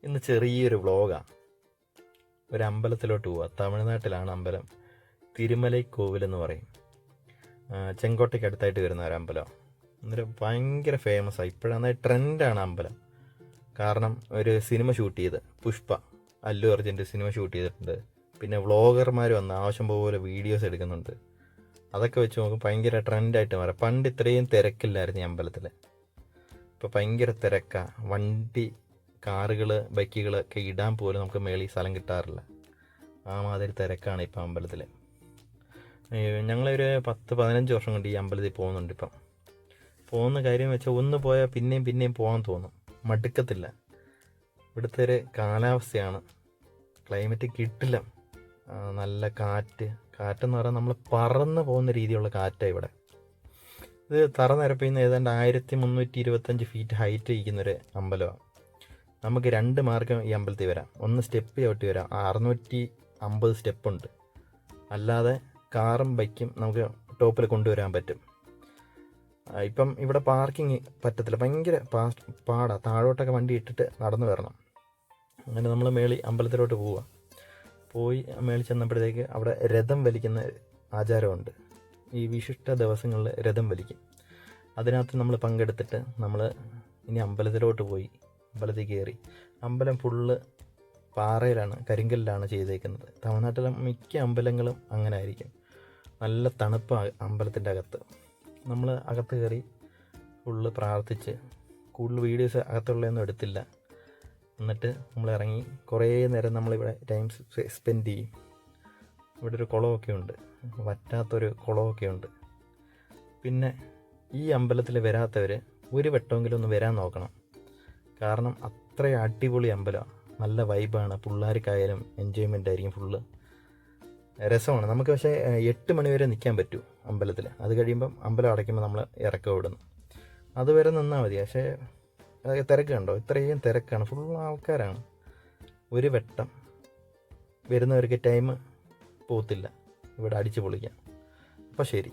ഇന്ന് ചെറിയൊരു വ്ളോഗാണ്. ഒരു അമ്പലത്തിലോട്ട് പോവുക. തമിഴ്നാട്ടിലാണ് അമ്പലം. തിരുമലൈക്കോവിൽ എന്ന് പറയും. ചെങ്കോട്ടയ്ക്ക് അടുത്തായിട്ട് വരുന്ന ഒരു അമ്പലം. അന്നേരം ഭയങ്കര ഫേമസാണ്. ഇപ്പോഴാണ് ട്രെൻഡാണ് അമ്പലം. കാരണം ഒരു സിനിമ ഷൂട്ട് ചെയ്ത് പുഷ്പ, അല്ലു അർജുൻ്റെ സിനിമ ഷൂട്ട് ചെയ്തിട്ടുണ്ട്. പിന്നെ വ്ളോഗർമാർ വന്ന് ആവശ്യം പോലെ വീഡിയോസ് എടുക്കുന്നുണ്ട്. അതൊക്കെ വെച്ച് നോക്കും ഭയങ്കര ട്രെൻഡായിട്ട് മാറാം. പണ്ട് ഇത്രയും തിരക്കില്ലായിരുന്നു ഈ അമ്പലത്തിൽ. ഇപ്പോൾ ഭയങ്കര തിരക്കാണ്. വണ്ടി, കാറുകൾ, ബൈക്കുകളൊക്കെ ഇടാൻ പോലും നമുക്ക് മേളിൽ സ്ഥലം കിട്ടാറില്ല. ആ മാതിരി തിരക്കാണ് ഇപ്പം അമ്പലത്തിൽ. ഞങ്ങളൊരു 10-15 വർഷം കൊണ്ട് ഈ അമ്പലത്തിൽ പോകുന്നുണ്ട്. ഇപ്പം പോകുന്ന കാര്യം വെച്ചാൽ ഒന്ന് പോയാൽ പിന്നെയും പിന്നെയും പോകാൻ തോന്നും, മടുക്കത്തില്ല. ഇവിടുത്തെ ഒരു കാലാവസ്ഥയാണ്, ക്ലൈമറ്റ് കിട്ടില്ല. നല്ല കാറ്റെന്ന് പറഞ്ഞാൽ നമ്മൾ പറന്ന് പോകുന്ന രീതിയിലുള്ള കാറ്റാണ് ഇവിടെ. ഇത് തറ നിരപ്പിന്ന് ഏതാണ്ട് 1325 ഫീറ്റ് ഹൈറ്റ് ഇരിക്കുന്നൊരു അമ്പലമാണ്. നമുക്ക് 2 മാർഗ്ഗം ഈ അമ്പലത്തിൽ വരാം. ഒന്ന് സ്റ്റെപ്പ് ചവിട്ടി വരാം, 650 സ്റ്റെപ്പുണ്ട്. അല്ലാതെ കാറും ബൈക്കും നമുക്ക് ടോപ്പിൽ കൊണ്ടുവരാൻ പറ്റും. ഇപ്പം ഇവിടെ പാർക്കിങ് പറ്റത്തില്ല, ഭയങ്കര പാടാണ്. താഴോട്ടൊക്കെ വണ്ടി ഇട്ടിട്ട് നടന്നു വരണം. അങ്ങനെ നമ്മൾ അമ്പലത്തിലോട്ട് പോയി മേളിൽ ചെന്നപ്പോഴത്തേക്ക് അവിടെ രഥം വലിക്കുന്ന ആചാരമുണ്ട്. ഈ വിശിഷ്ട ദിവസങ്ങളിൽ രഥം വലിക്കും. അതിനകത്ത് നമ്മൾ പങ്കെടുത്തിട്ട് നമ്മൾ ഇനി അമ്പലത്തിലോട്ട് പോയി അമ്പലത്തിൽ കയറി. അമ്പലം ഫുള്ള് പാറയിലാണ്, കരിങ്കല്ലാണ് ചെയ്തേക്കുന്നത്. തമിഴ്നാട്ടിലെ മിക്ക അമ്പലങ്ങളും അങ്ങനെ ആയിരിക്കും. നല്ല തണുപ്പാണ് അമ്പലത്തിൻ്റെ അകത്ത്. നമ്മൾ അകത്ത് കയറി ഫുള്ള് പ്രാർത്ഥിച്ച്, കൂടുതൽ വീഡിയോസ് അകത്തുള്ളതൊന്നും എടുത്തില്ല. എന്നിട്ട് നമ്മൾ ഇറങ്ങി കുറേ നേരം നമ്മളിവിടെ ടൈം സ്പെൻഡ് ചെയ്യും. ഇവിടെ ഒരു കുളമൊക്കെ ഉണ്ട്, വറ്റാത്തൊരു കുളമൊക്കെ ഉണ്ട്. പിന്നെ ഈ അമ്പലത്തിൽ വരാത്തവർ ഒരു വട്ടമെങ്കിലും ഒന്ന് വരാൻ നോക്കണം. കാരണം അത്ര അടിപൊളി അമ്പലമാണ്, നല്ല വൈബാണ്. പിള്ളേർക്കായാലും എൻജോയ്മെൻ്റ് ആയിരിക്കും, ഫുള്ള് രസമാണ്. നമുക്ക് പക്ഷേ 8 മണി വരെ നിൽക്കാൻ പറ്റൂ അമ്പലത്തിൽ. അത് കഴിയുമ്പം അമ്പലം അടയ്ക്കുമ്പോൾ നമ്മൾ ഇറക്കം വിടുന്നു. അതുവരെ നിന്നാൽ മതി. പക്ഷേ തിരക്ക് കണ്ടോ, ഇത്രയും തിരക്കാണ്, ഫുൾ ആൾക്കാരാണ്. ഒരു വട്ടം വരുന്നവർക്ക് ടൈം പോകത്തില്ല ഇവിടെ അടിച്ചു പൊളിക്കാം. അപ്പോൾ ശരി.